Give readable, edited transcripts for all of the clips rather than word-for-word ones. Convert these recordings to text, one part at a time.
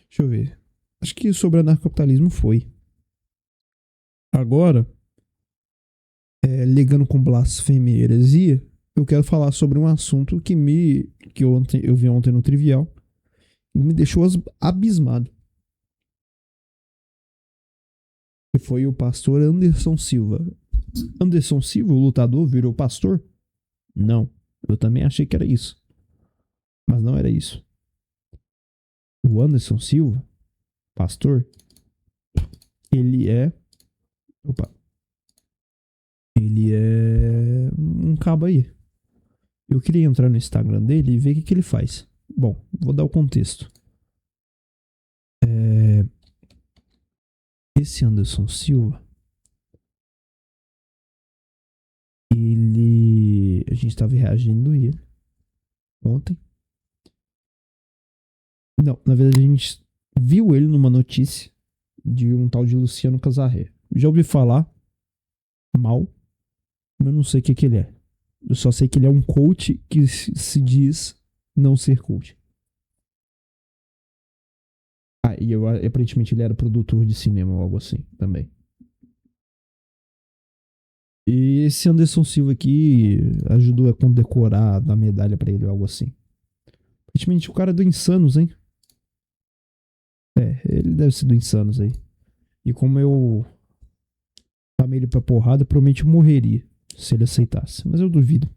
Deixa eu ver. Acho que sobre anarcapitalismo foi. Agora, ligando com blasfêmia e heresia, eu quero falar sobre um assunto que eu vi ontem no Trivial e me deixou abismado. Que foi o pastor Anderson Silva. Anderson Silva, o lutador, virou pastor? Não. Eu também achei que era isso. Mas não era isso. O Anderson Silva, pastor, ele é. Opa. Ele é um cabo aí. Eu queria entrar no Instagram dele e ver o que ele faz. Bom, vou dar o contexto. Esse Anderson Silva, ele. A gente tava reagindo a ele ontem. Não, na verdade a gente viu ele numa notícia de um tal de Luciano Casarré. Já ouvi falar mal, mas eu não sei o que ele é. Eu só sei que ele é um coach que se diz não ser coach. Ah, e aparentemente ele era produtor de cinema ou algo assim também. E esse Anderson Silva aqui ajudou a condecorar, dar medalha pra ele ou algo assim. Aparentemente o cara é do Insanos, hein? Ele deve ser do Insanos aí. E como eu chamei ele pra porrada, provavelmente eu morreria se ele aceitasse. Mas eu duvido.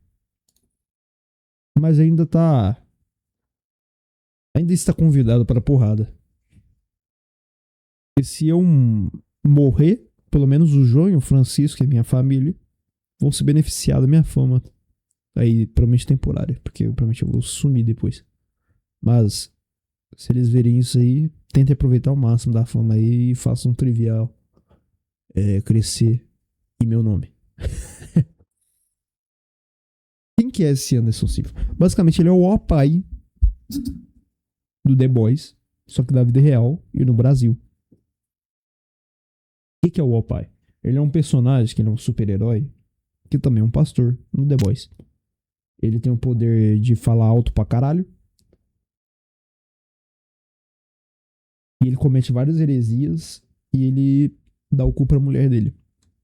Mas ainda tá. Ainda está convidado para porrada. E se eu morrer, pelo menos o João e o Francisco, que é minha família, vão se beneficiar da minha fama. Aí, provavelmente temporária, porque provavelmente eu vou sumir depois. Mas, se eles verem isso aí, tentem aproveitar o máximo da fama aí e façam um trivial crescer em meu nome. Quem que é esse Anderson Silva? Basicamente, ele é o pai do The Boys, só que da vida real e no Brasil. O que é o pai? Ele é um personagem que ele é um super-herói, que também é um pastor no The Boys. Ele tem o poder de falar alto pra caralho. E ele comete várias heresias e ele dá o cu pra mulher dele.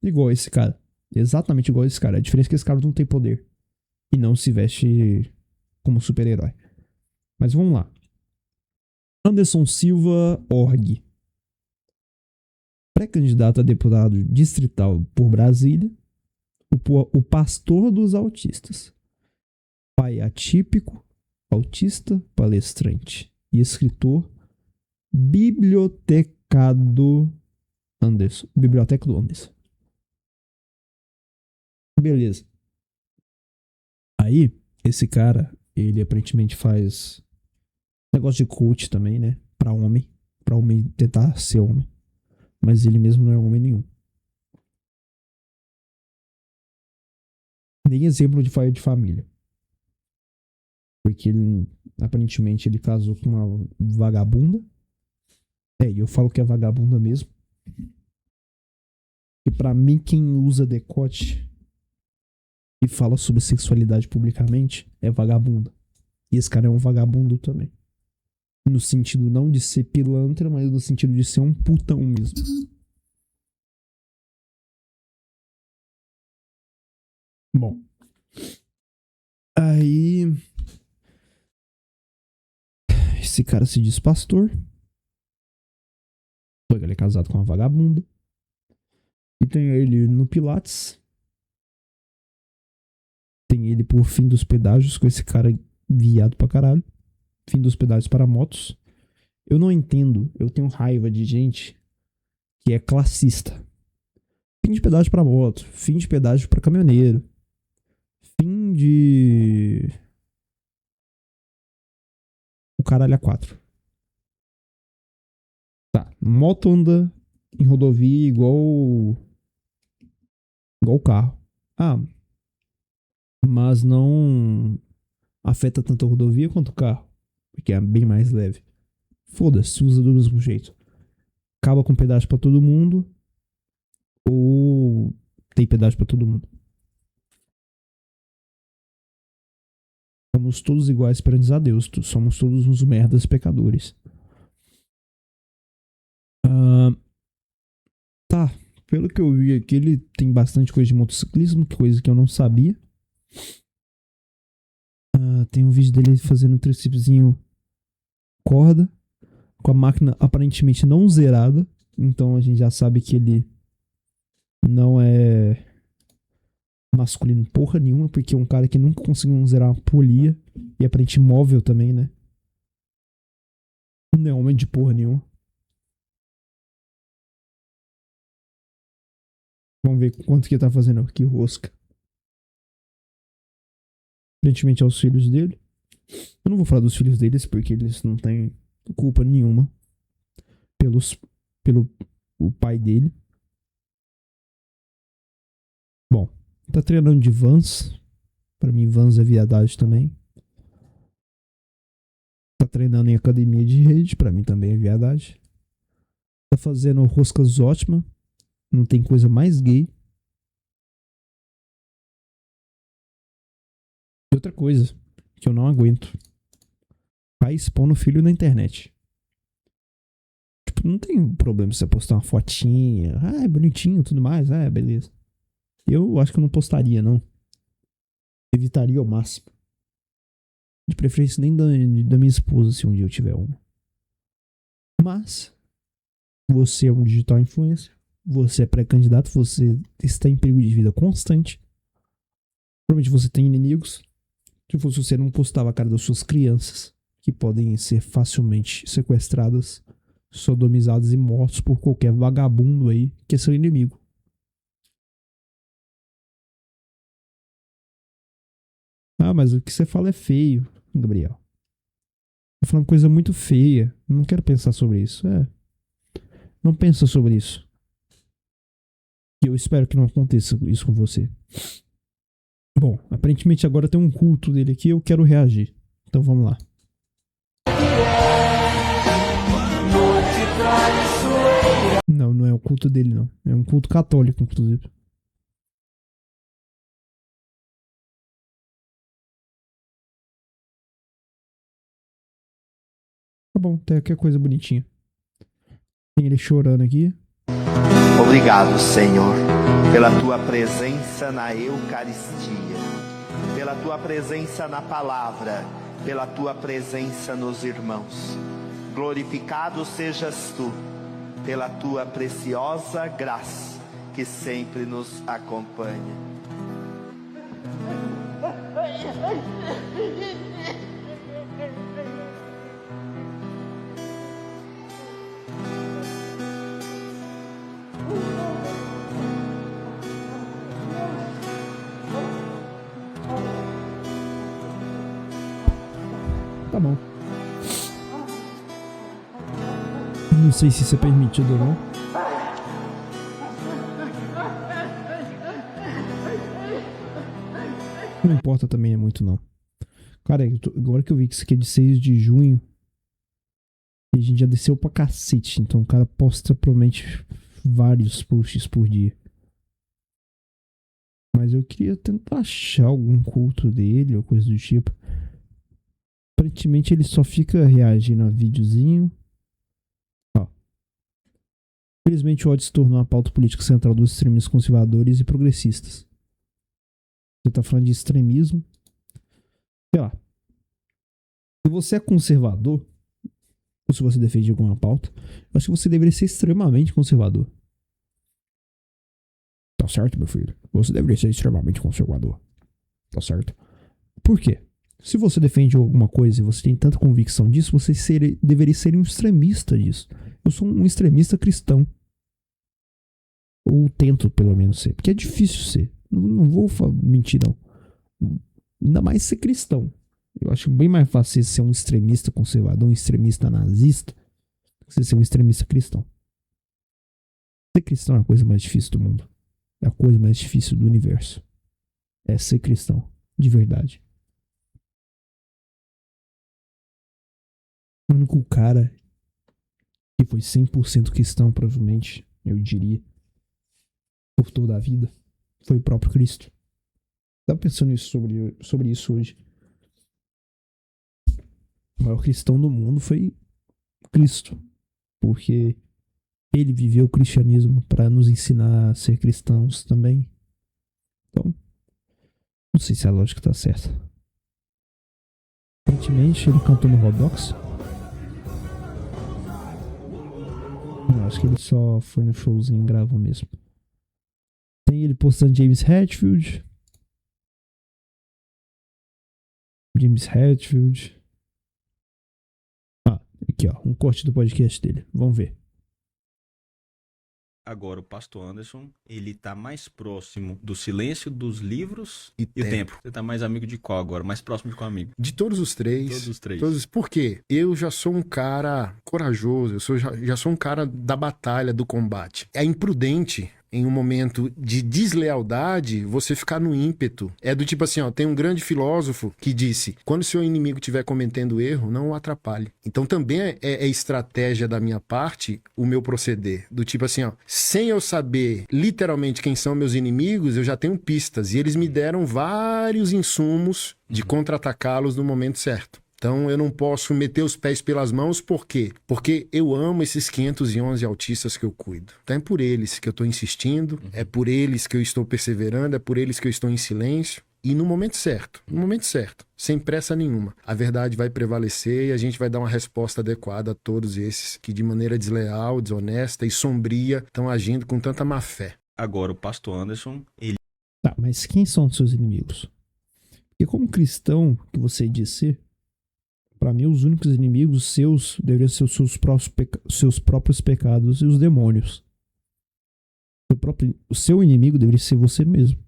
Igual esse cara. Exatamente igual esse cara. A diferença é que esse cara não tem poder. E não se veste como super-herói. Mas vamos lá. Anderson Silva Org. Pré-candidato a deputado distrital por Brasília. O pastor dos autistas. Pai atípico, autista, palestrante e escritor. Bibliotecado Anderson. Biblioteca do Anderson. Beleza. Aí, esse cara, ele aparentemente faz negócio de coach também, né? Pra homem. Pra homem tentar ser homem. Mas ele mesmo não é homem nenhum. Nem exemplo de pai de família. Porque ele, aparentemente, ele casou com uma vagabunda. E eu falo que é vagabunda mesmo. E pra mim, quem usa decote e fala sobre sexualidade publicamente é vagabunda. E esse cara é um vagabundo também. No sentido não de ser pilantra, mas no sentido de ser um putão mesmo. Bom. Aí. Esse cara se diz pastor. Ele é casado com uma vagabunda. E tem ele no Pilates. Tem ele por fim dos pedágios, com esse cara viado pra caralho. Fim dos pedágios para motos. Eu não entendo. Eu tenho raiva de gente que é classista. Fim de pedágio para moto. Fim de pedágio para caminhoneiro. Fim de. O caralho a 4. Tá. Moto anda em rodovia igual. Igual carro. Ah. Mas não afeta tanto a rodovia quanto o carro. Porque é bem mais leve. Foda-se, usa do mesmo jeito. Acaba com pedágio pra todo mundo. Ou tem pedágio pra todo mundo. Somos todos iguais perante a Deus. Somos todos uns merdas pecadores. Tá. Pelo que eu vi aqui, ele tem bastante coisa de motociclismo, coisa que eu não sabia. Tem um vídeo dele fazendo um tricipzinho corda, com a máquina aparentemente não zerada. Então a gente já sabe que ele não é masculino porra nenhuma, porque é um cara que nunca conseguiu zerar uma polia. E aparente móvel também, né? Não é homem de porra nenhuma. Vamos ver quanto que ele tá fazendo aqui, rosca. Aparentemente aos filhos dele. Eu não vou falar dos filhos deles, porque eles não têm culpa nenhuma pelo o pai dele. Bom, tá treinando de Vans. Pra mim, Vans é viadagem também. Tá treinando em academia de rede. Pra mim também é viadagem. Tá fazendo roscas ótimas. Não tem coisa mais gay. E outra coisa que eu não aguento. Pai expondo o filho na internet. Tipo, não tem problema se você postar uma fotinha. É bonitinho e tudo mais. Beleza. Eu acho que eu não postaria, não. Evitaria ao máximo. De preferência nem da minha esposa, se um dia eu tiver uma. Mas, você é um digital influencer. Você é pré-candidato. Você está em perigo de vida constante. Provavelmente você tem inimigos. Se fosse você, não postava a cara das suas crianças, que podem ser facilmente sequestradas, sodomizadas e mortos por qualquer vagabundo aí que é seu inimigo. Mas o que você fala é feio, Gabriel. Tô falando coisa muito feia. Não quero pensar sobre isso. Não pensa sobre isso. E eu espero que não aconteça isso com você. Bom, aparentemente agora tem um culto dele aqui. Eu quero reagir. Então vamos lá. Não é o culto dele, não. É um culto católico, inclusive. Tá bom, tem aqui a coisa bonitinha. Tem ele chorando aqui. Obrigado, Senhor, pela tua presença na Eucaristia, pela tua presença na palavra, pela tua presença nos irmãos. Glorificado sejas tu, pela tua preciosa graça que sempre nos acompanha. Tá bom. Não sei se isso é permitido ou não. Não importa também, é muito não. Cara, agora que eu vi que isso aqui é de 6 de junho, a gente já desceu pra cacete. Então o cara posta provavelmente vários posts por dia. Mas eu queria tentar achar algum culto dele ou coisa do tipo. Aparentemente ele só fica reagindo a videozinho. Infelizmente o ódio se tornou a pauta política central dos extremistas conservadores e progressistas. Você tá falando de extremismo. Sei lá. Se você é conservador, ou se você defende alguma pauta, eu acho que você deveria ser extremamente conservador. Tá certo, meu filho? Você deveria ser extremamente conservador. Tá certo? Por quê? Se você defende alguma coisa e você tem tanta convicção disso, você deveria ser um extremista disso. Eu sou um extremista cristão. Ou tento, pelo menos, ser. Porque é difícil ser. Não vou mentir, não. Ainda mais ser cristão. Eu acho bem mais fácil ser um extremista conservador, um extremista nazista, do que ser um extremista cristão. Ser cristão é a coisa mais difícil do mundo. É a coisa mais difícil do universo. É ser cristão. De verdade. O único cara que foi 100% cristão, provavelmente, eu diria, por toda a vida, foi o próprio Cristo. Tava pensando sobre isso hoje. O maior cristão do mundo foi Cristo, porque ele viveu o cristianismo para nos ensinar a ser cristãos também. Então, não sei se a lógica tá certa. Aparentemente ele cantou no Rodox. Não, acho que ele só foi no showzinho e gravou mesmo. Tem ele postando James Hetfield. Ah, aqui ó, um corte do podcast dele. Vamos ver. Agora o pastor Anderson, ele tá mais próximo do silêncio, dos livros e o tempo. Você tá mais amigo de qual agora? Mais próximo de qual amigo? De todos os três. Todos os três. Por quê? Eu já sou um cara corajoso, já sou um cara da batalha, do combate. É imprudente, em um momento de deslealdade, você ficar no ímpeto. É do tipo assim, ó, tem um grande filósofo que disse, quando seu inimigo estiver cometendo erro, não o atrapalhe. Então também é estratégia da minha parte o meu proceder. Do tipo assim, ó, sem eu saber literalmente quem são meus inimigos, eu já tenho pistas. E eles me deram vários insumos de contra-atacá-los no momento certo. Então eu não posso meter os pés pelas mãos, por quê? Porque eu amo esses 511 autistas que eu cuido. Então é por eles que eu estou insistindo, é por eles que eu estou perseverando, é por eles que eu estou em silêncio. E no momento certo, sem pressa nenhuma, a verdade vai prevalecer e a gente vai dar uma resposta adequada a todos esses que de maneira desleal, desonesta e sombria estão agindo com tanta má fé. Agora o pastor Anderson, ele... Tá, mas quem são os seus inimigos? Porque como cristão que você disse, para mim os únicos inimigos seus deveriam ser os seus próprios pecados e os demônios. O seu inimigo deveria ser você mesmo.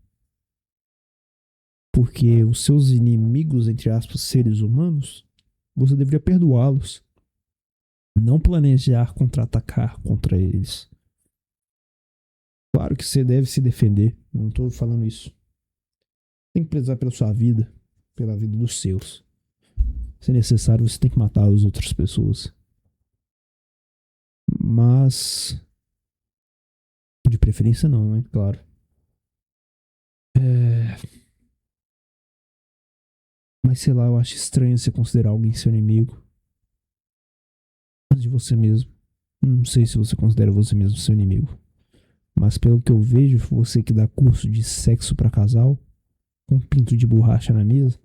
Porque os seus inimigos, entre aspas, seres humanos, você deveria perdoá-los. Não planejar contra-atacar contra eles. Claro que você deve se defender. Não estou falando isso. Tem que prezar pela sua vida, pela vida dos seus. Se necessário, você tem que matar as outras pessoas. Mas... de preferência não, né? Claro. Mas sei lá, eu acho estranho você considerar alguém seu inimigo. Antes de você mesmo. Não sei se você considera você mesmo seu inimigo. Mas pelo que eu vejo, você que dá curso de sexo pra casal, com um pinto de borracha na mesa,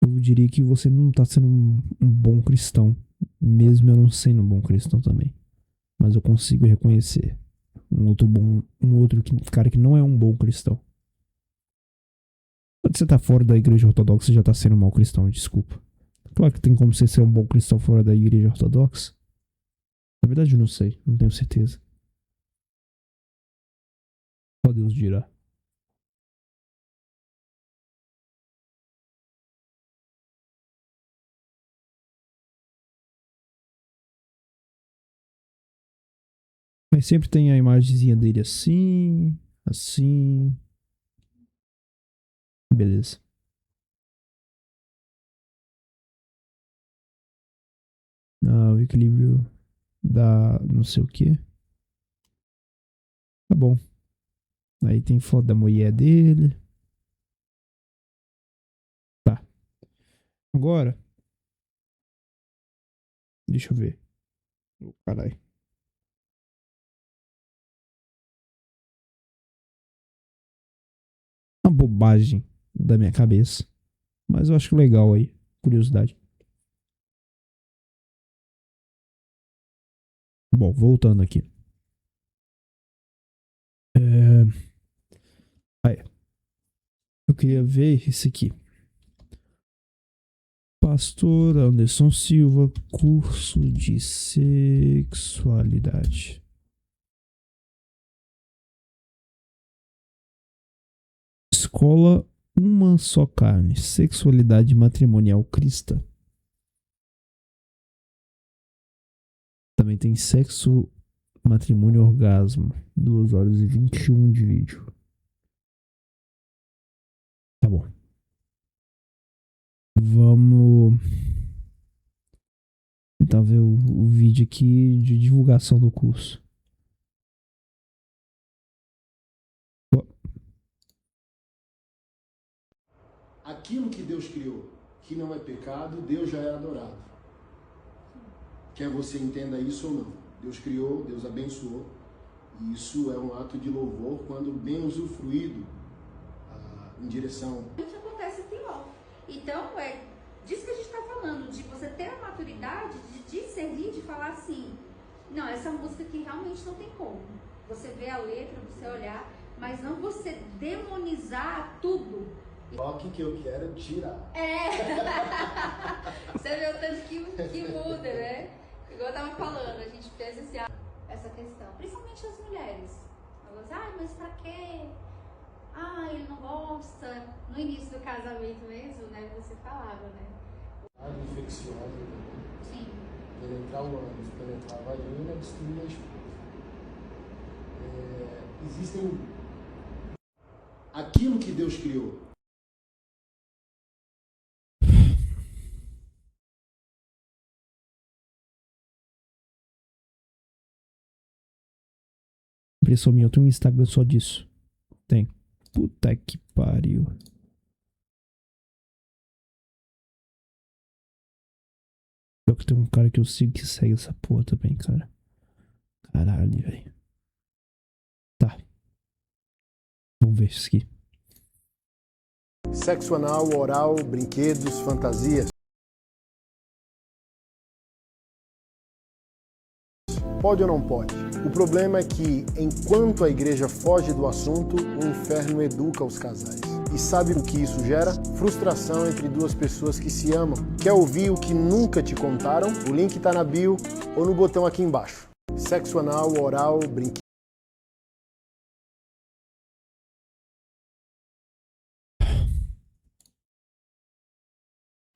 eu diria que você não tá sendo um bom cristão. Mesmo eu não sendo um bom cristão também. Mas eu consigo reconhecer um outro cara que não é um bom cristão. Quando você tá fora da igreja ortodoxa, você já tá sendo um mau cristão, desculpa. Claro que tem como você ser um bom cristão fora da igreja ortodoxa. Na verdade eu não sei, não tenho certeza. Só Deus dirá. Mas sempre tem a imagenzinha dele assim, assim. Beleza. O equilíbrio da não sei o que. Tá bom. Aí tem foto da mulher dele. Tá. Agora. Deixa eu ver. Caralho. Uma bobagem da minha cabeça. Mas eu acho legal aí. Curiosidade. Bom, voltando aqui. Eu queria ver esse aqui. Pastor Anderson Silva, curso de sexualidade. Escola Uma Só Carne, sexualidade matrimonial cristã. Também tem sexo, matrimônio, orgasmo. 2 horas e 21 de vídeo. Tá bom. Vamos tentar ver o vídeo aqui de divulgação do curso. Aquilo que Deus criou, que não é pecado, Deus já é adorado. Quer você entenda isso ou não. Deus criou, Deus abençoou. E isso é um ato de louvor quando bem usufruído em direção. Isso acontece pior. Então, é disso que a gente está falando, de você ter a maturidade de discernir, de falar assim, não, essa música aqui realmente não tem como. Você vê a letra, você olhar, mas não você demonizar tudo. Rock que eu quero tirar. Você vê o tanto que muda, né? Igual eu tava falando, a gente pensa assim, essa questão, principalmente as mulheres. Elas, mas pra quê? Ele não gosta. No início do casamento mesmo, né? Você falava, né? Infecciosa também. Sim. Penetrar o ânus, penetrar a vagina, destruir a esposa. Existem aquilo que Deus criou. Impressão minha, eu tenho um Instagram só disso. Tem. Puta que pariu. Pior que tem um cara que eu sigo que segue essa porra também, cara. Caralho, velho. Tá. Vamos ver isso aqui. Sexo anal, oral, brinquedos, fantasias. Pode ou não pode? O problema é que, enquanto a igreja foge do assunto, o inferno educa os casais. E sabe o que isso gera? Frustração entre duas pessoas que se amam. Quer ouvir o que nunca te contaram? O link tá na bio ou no botão aqui embaixo. Sexo anal, oral, brinquedo.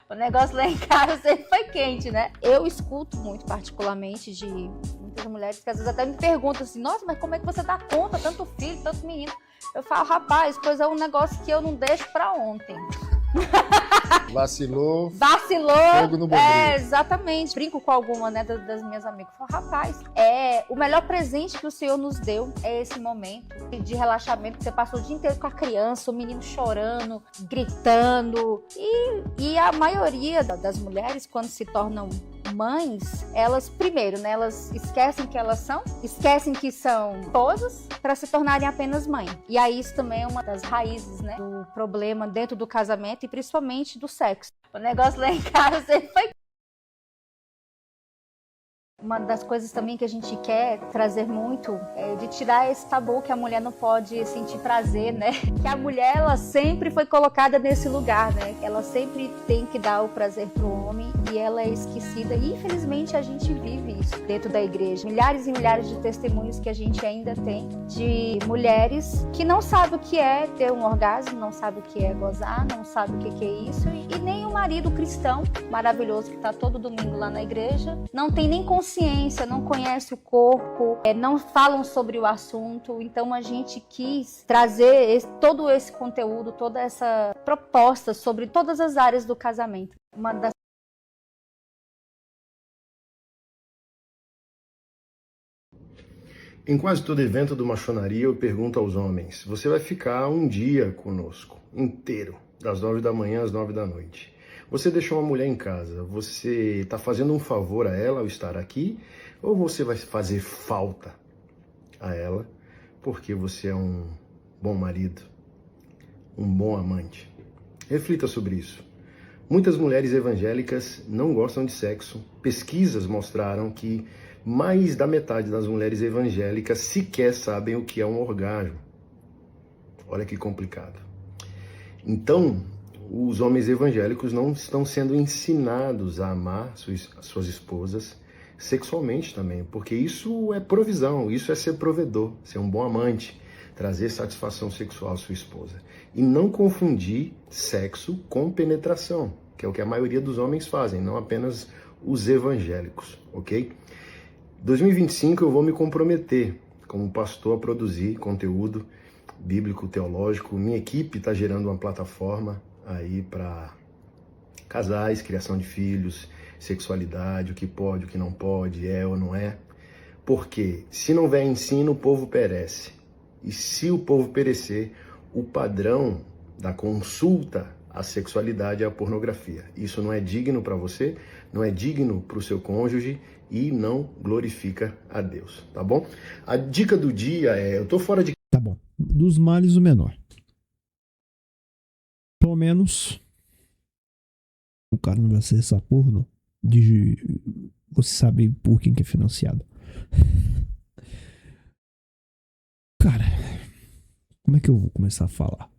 O negócio lá em casa sempre foi quente, né? Eu escuto muito, particularmente, de muitas mulheres que às vezes até me perguntam assim, nossa, mas como é que você dá conta, tanto filho, tanto menino? Eu falo, rapaz, pois é um negócio que eu não deixo pra ontem. Vacilou. Fogo no bombril. Exatamente. Brinco com alguma, né, das minhas amigas. Falo, rapaz, o melhor presente que o Senhor nos deu é esse momento de relaxamento que você passou o dia inteiro com a criança, o menino chorando, gritando. E a maioria das mulheres, quando se tornam mães, elas primeiro, né, elas esquecem que elas são, esquecem que são esposas para se tornarem apenas mãe. E aí isso também é uma das raízes, né, do problema dentro do casamento e principalmente do sexo. O negócio lá em casa sempre foi... Uma das coisas também que a gente quer trazer muito é de tirar esse tabu que a mulher não pode sentir prazer, né? Que a mulher, ela sempre foi colocada nesse lugar, né? Ela sempre tem que dar o prazer pro homem e ela é esquecida. E infelizmente a gente vive isso dentro da igreja. Milhares e milhares de testemunhos que a gente ainda tem de mulheres que não sabem o que é ter um orgasmo, não sabem o que é gozar, não sabem o que é isso. E nem o marido cristão maravilhoso que tá todo domingo lá na igreja, não tem nem consciência, não conhece o corpo, não falam sobre o assunto. Então a gente quis trazer todo esse conteúdo, toda essa proposta sobre todas as áreas do casamento. Uma das Em quase todo evento do Machonaria, eu pergunto aos homens, você vai ficar um dia conosco, inteiro, das 9 da manhã às 9 da noite. Você deixou uma mulher em casa, você está fazendo um favor a ela ao estar aqui, ou você vai fazer falta a ela porque você é um bom marido, um bom amante? Reflita sobre isso. Muitas mulheres evangélicas não gostam de sexo. Pesquisas mostraram que mais da metade das mulheres evangélicas sequer sabem o que é um orgasmo. Olha que complicado. Então, os homens evangélicos não estão sendo ensinados a amar suas esposas sexualmente também, porque isso é provisão, isso é ser provedor, ser um bom amante, trazer satisfação sexual à sua esposa. E não confundir sexo com penetração, que é o que a maioria dos homens fazem, não apenas os evangélicos, ok? 2025 eu vou me comprometer como pastor a produzir conteúdo bíblico, teológico. Minha equipe está gerando uma plataforma aí para casais, criação de filhos, sexualidade, o que pode, o que não pode, é ou não é. Porque se não houver ensino, o povo perece. E se o povo perecer, o padrão da consulta a sexualidade e a pornografia. Isso não é digno para você, não é digno para o seu cônjuge e não glorifica a Deus, tá bom? A dica do dia é, eu tô fora de... Tá bom. Dos males o menor. Pelo menos o cara não vai ser essa porno de você sabe por quem que é financiado. Cara, como é que eu vou começar a falar?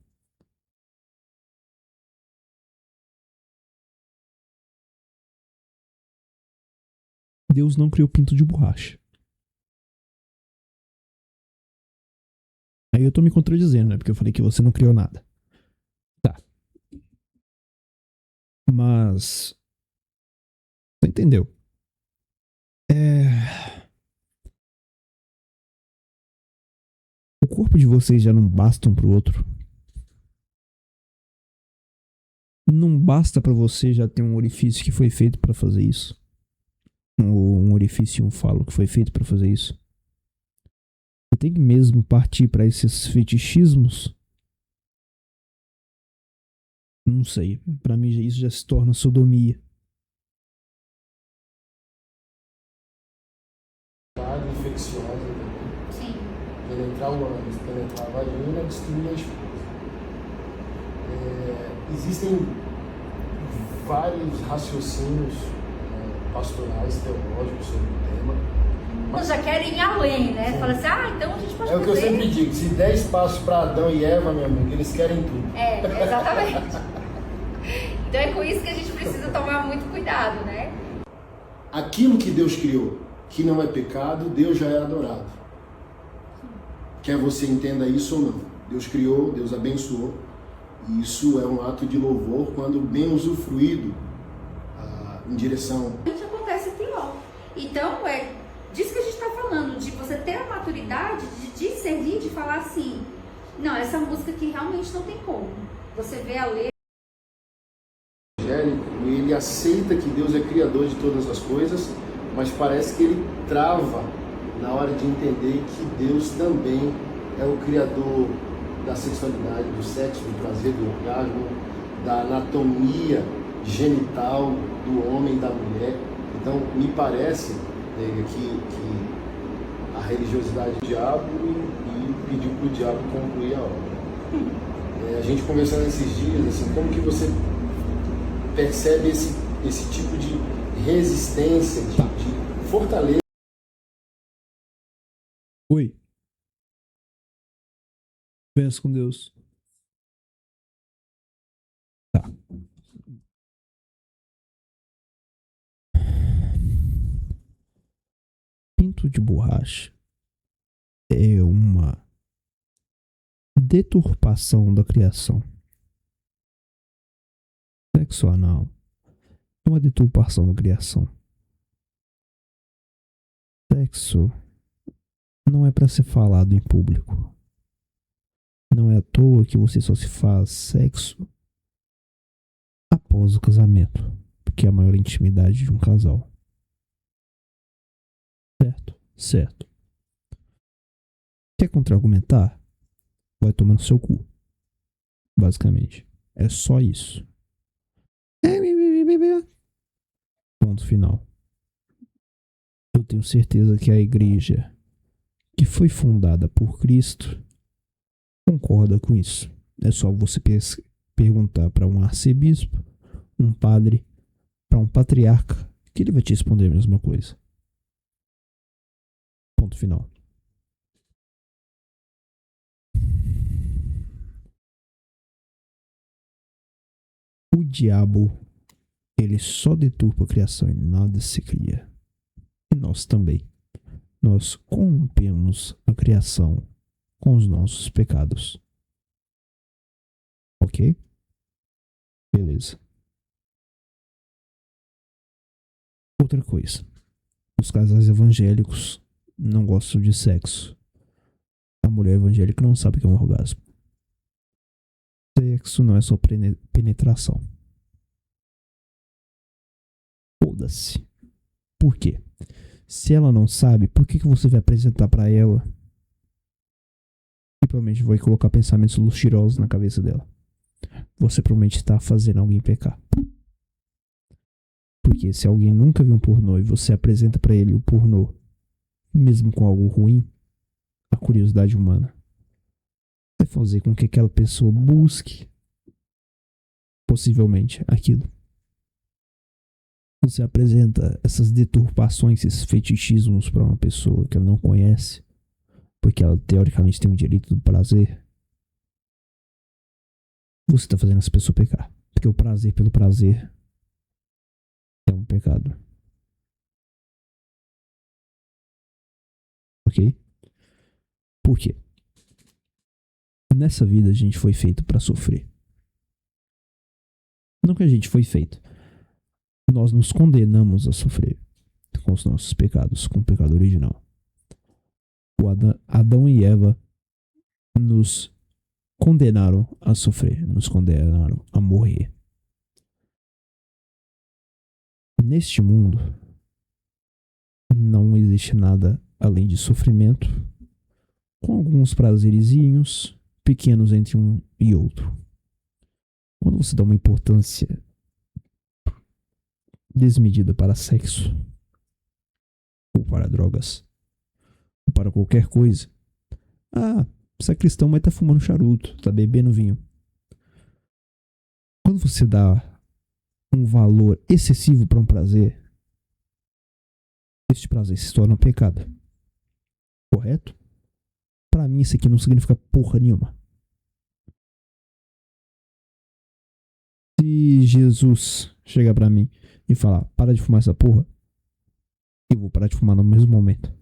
Deus não criou pinto de borracha. Aí eu tô me contradizendo, né? Porque eu falei que você não criou nada. Tá. Mas... Você entendeu? O corpo de vocês já não basta um pro outro. Não basta pra você já ter um orifício que foi feito pra fazer isso. Ou um orifício e um falo que foi feito pra fazer isso. Você tem que mesmo partir pra esses fetichismos? Não sei. Pra mim isso já se torna sodomia. infecciosa, Sim. penetrar o ânus, penetrar a vagina, destruir a esposa. Existem vários raciocínios pastorais, teológicos sobre o tema. Mas já querem ir além, né? Fala assim, então a gente pode É o que eu fazer. sempre digo, se 10 passos para Adão e Eva, meu amigo, eles querem tudo. Exatamente. Então é com isso que a gente precisa tomar muito cuidado, né? Aquilo que Deus criou, que não é pecado, Deus já é adorado. Quer você entenda isso ou não. Deus criou, Deus abençoou. E isso é um ato de louvor quando bem usufruído em direção... A gente acontece pior. Então, disso que a gente está falando, de você ter a maturidade de discernir, de falar assim, não, essa música aqui realmente não tem como. Você vê a letra. Ele aceita que Deus é criador de todas as coisas, mas parece que ele trava na hora de entender que Deus também é o criador da sexualidade, do sexo, do prazer, do orgasmo, da anatomia genital do homem e da mulher. Então, me parece que a religiosidade do diabo e pediu para o diabo concluir a obra. A gente conversando esses dias, assim, como que você percebe esse tipo de resistência, de fortaleza? Oi. Pensa com Deus. Tá. Pinto de borracha é uma deturpação da criação. Sexo anal é uma deturpação da criação. Sexo não é para ser falado em público. Não é à toa que você só se faz sexo após o casamento, porque é a maior intimidade de um casal. Certo? Certo. Quer contra-argumentar? Vai tomar no seu cu. Basicamente. É só isso. Ponto final. Eu tenho certeza que a igreja que foi fundada por Cristo concorda com isso. É só você perguntar para um arcebispo, um padre, para um patriarca, que ele vai te responder a mesma coisa. Ponto final. O diabo, ele só deturpa a criação e nada se cria. E nós também. Nós corrompemos a criação com os nossos pecados. Ok? Beleza. Outra coisa. Os casais evangélicos não gostam de sexo. A mulher evangélica não sabe o que é um orgasmo. Sexo não é só penetração. Foda-se. Por quê? Se ela não sabe, por que você vai apresentar pra ela? E provavelmente vai colocar pensamentos luxuosos na cabeça dela. você provavelmente está fazendo alguém pecar. Porque se alguém nunca viu um pornô e você apresenta para ele o pornô, mesmo com algo ruim, a curiosidade humana vai fazer com que aquela pessoa busque possivelmente aquilo. Você apresenta essas deturpações, esses fetichismos para uma pessoa que ela não conhece, porque ela teoricamente tem o direito do prazer. Você está fazendo essa pessoa pecar. Porque o prazer pelo prazer é um pecado. Ok? Por quê? Nessa vida a gente foi feito para sofrer. Não que a gente foi feito. Nós nos condenamos a sofrer com os nossos pecados, com o pecado original. Adão e Eva nos condenaram a sofrer, nos condenaram a morrer. Neste mundo não existe nada além de sofrimento, com alguns prazerezinhos pequenos entre um e outro. Quando você dá uma importância desmedida para sexo, ou para drogas, ou para qualquer coisa, você é cristão, mas tá fumando charuto, tá bebendo vinho. Quando você dá um valor excessivo para um prazer, este prazer se torna um pecado. Correto? Para mim isso aqui não significa porra nenhuma. Se Jesus chegar para mim e falar, para de fumar essa porra, eu vou parar de fumar no mesmo momento.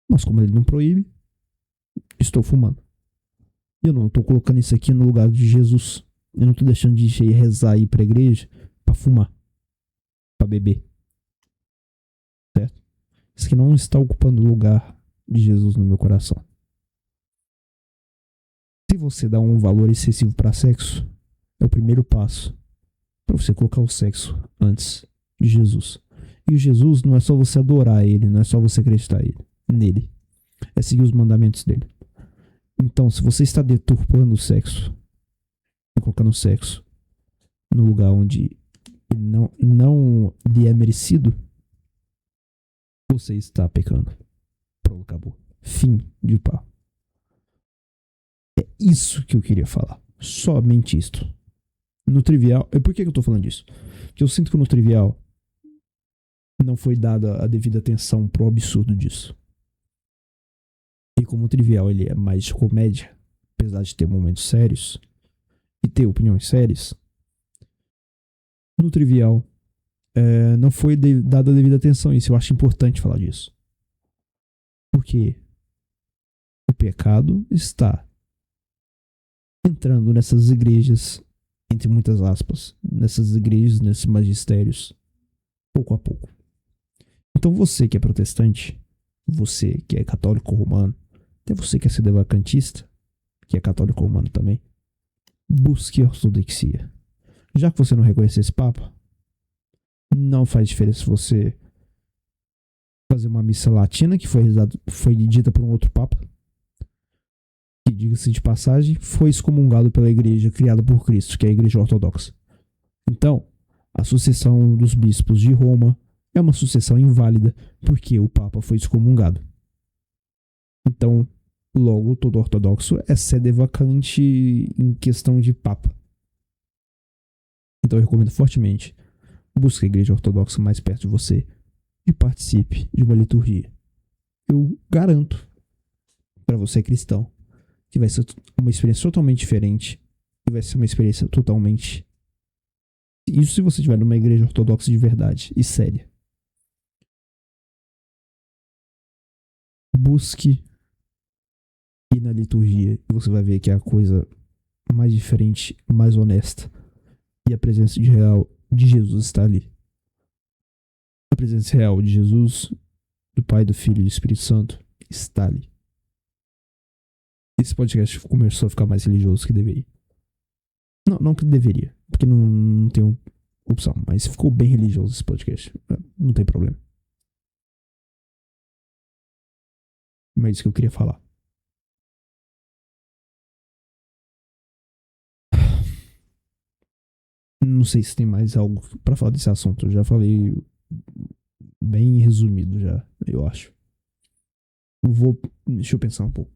Mas como ele não proíbe, estou fumando. Eu não estou colocando isso aqui no lugar de Jesus. Eu não estou deixando de rezar e ir para a igreja para fumar, para beber. Certo? Isso aqui não está ocupando o lugar de Jesus no meu coração. Se você dá um valor excessivo para sexo, é o primeiro passo para você colocar o sexo antes de Jesus. E o Jesus não é só você adorar ele, não é só você acreditar nele. É seguir os mandamentos dele. Então, se você está deturpando o sexo e colocando o sexo no lugar onde não lhe é merecido, você está pecando. Pronto, acabou. Fim de papo. É isso que eu queria falar. Somente isto. No trivial. E por que eu tô falando disso? Porque eu sinto que no trivial não foi dada a devida atenção pro absurdo disso. E como o trivial ele é mais de comédia, apesar de ter momentos sérios e ter opiniões sérias, no trivial não foi dada a devida atenção a isso. Eu acho importante falar disso. Porque o pecado está entrando nessas igrejas, entre muitas aspas, nessas igrejas, nesses magistérios, pouco a pouco. Então você que é protestante, você que é católico romano, até você que é sedevacantista, que é católico romano também, busque a ortodoxia. Já que você não reconhece esse Papa, não faz diferença você fazer uma missa latina que foi dita por um outro Papa, que, diga-se de passagem, foi excomungado pela igreja criada por Cristo, que é a igreja ortodoxa. Então, a sucessão dos bispos de Roma é uma sucessão inválida, porque o Papa foi excomungado. Então, logo, todo ortodoxo é sedevacante em questão de Papa. Então, eu recomendo fortemente, busque a igreja ortodoxa mais perto de você e participe de uma liturgia. Eu garanto, para você cristão, que vai ser uma experiência totalmente diferente e vai ser uma experiência totalmente... Isso se você estiver numa igreja ortodoxa de verdade e séria. Busque ir na liturgia e você vai ver que é a coisa mais diferente, mais honesta. E a presença real de Jesus está ali. A presença real de Jesus, do Pai, do Filho e do Espírito Santo está ali. Esse podcast começou a ficar mais religioso que deveria. Não que deveria, porque não tem opção, mas ficou bem religioso esse podcast. Não tem problema. Mas é isso que eu queria falar. Não sei se tem mais algo pra falar desse assunto. Eu já falei bem resumido já, eu acho. Deixa eu pensar um pouco.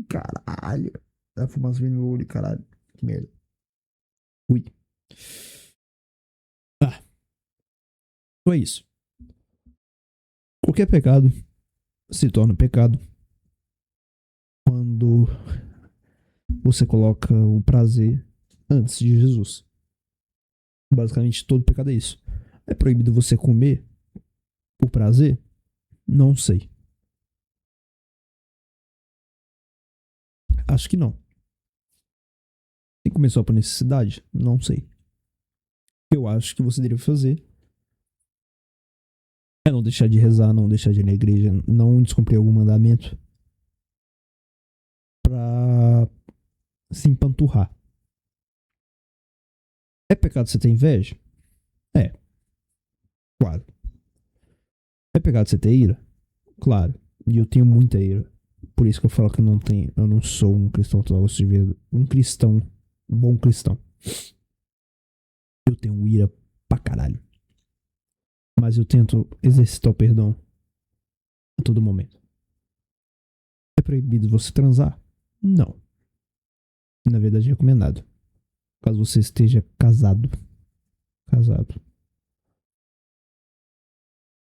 Caralho. Tá fumaça vindo no meu olho, caralho. Que merda. Ui. Ah. Então é isso. Qualquer pecado se torna pecado quando você coloca o prazer antes de Jesus. Basicamente, todo pecado é isso. É proibido você comer por prazer? Não sei. Acho que não. Tem que comer só por necessidade? Não sei. O que eu acho que você deveria fazer é não deixar de rezar, não deixar de ir na igreja, não descumprir algum mandamento pra se empanturrar. É pecado você ter inveja? É, claro. É pecado você ter ira? Claro. E eu tenho muita ira. Por isso que eu falo que eu não sou um cristão ortodoxo de vida. Um cristão, um bom cristão. Eu tenho ira pra caralho. Mas eu tento exercitar o perdão a todo momento. É proibido você transar? Não. Na verdade é recomendado. Caso você esteja casado. Casado.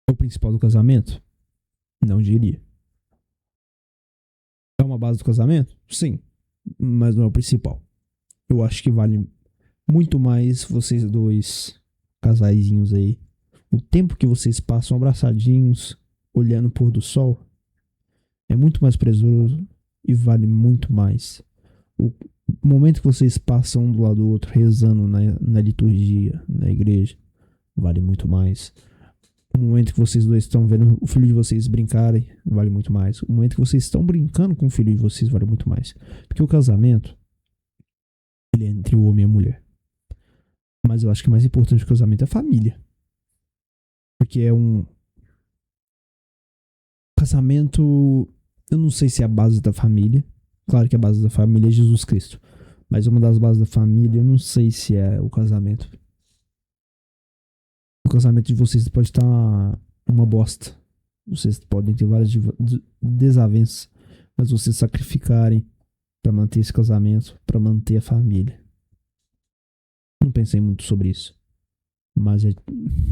É o principal do casamento? Não diria. É uma base do casamento? Sim. Mas não é o principal. Eu acho que vale muito mais vocês dois casaizinhos aí. O tempo que vocês passam abraçadinhos, olhando o pôr do sol, é muito mais prazeroso e vale muito mais. O momento que vocês passam um do lado do outro, rezando na liturgia, na igreja, vale muito mais. O momento que vocês dois estão vendo o filho de vocês brincarem, vale muito mais. O momento que vocês estão brincando com o filho de vocês, vale muito mais. Porque o casamento, ele é entre o homem e a mulher. Mas eu acho que o mais importante do casamento é a família. Porque é um casamento, eu não sei se é a base da família. Claro que a base da família é Jesus Cristo. Mas uma das bases da família, eu não sei se é o casamento. O casamento de vocês pode estar uma bosta. Vocês podem ter várias desavenças. Mas vocês sacrificarem pra manter esse casamento, pra manter a família. Não pensei muito sobre isso. Mas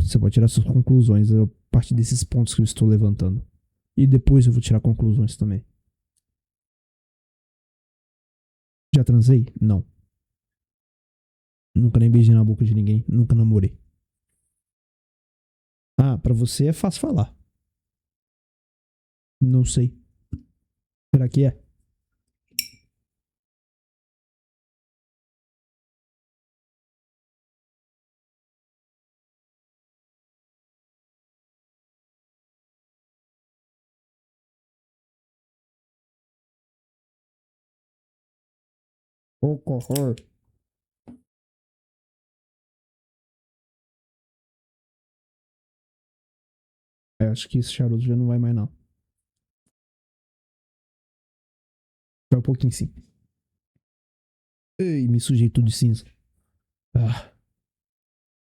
você pode tirar suas conclusões a partir desses pontos que eu estou levantando. E depois eu vou tirar conclusões também. Já transei? Não. Nunca nem beijei na boca de ninguém. Nunca namorei. Ah, pra você é fácil falar. Não sei. Será que é? Horror. Eu acho que esse charuto já não vai mais não. Vai um pouquinho sim. Ei, me sujei tudo de cinza. Ah.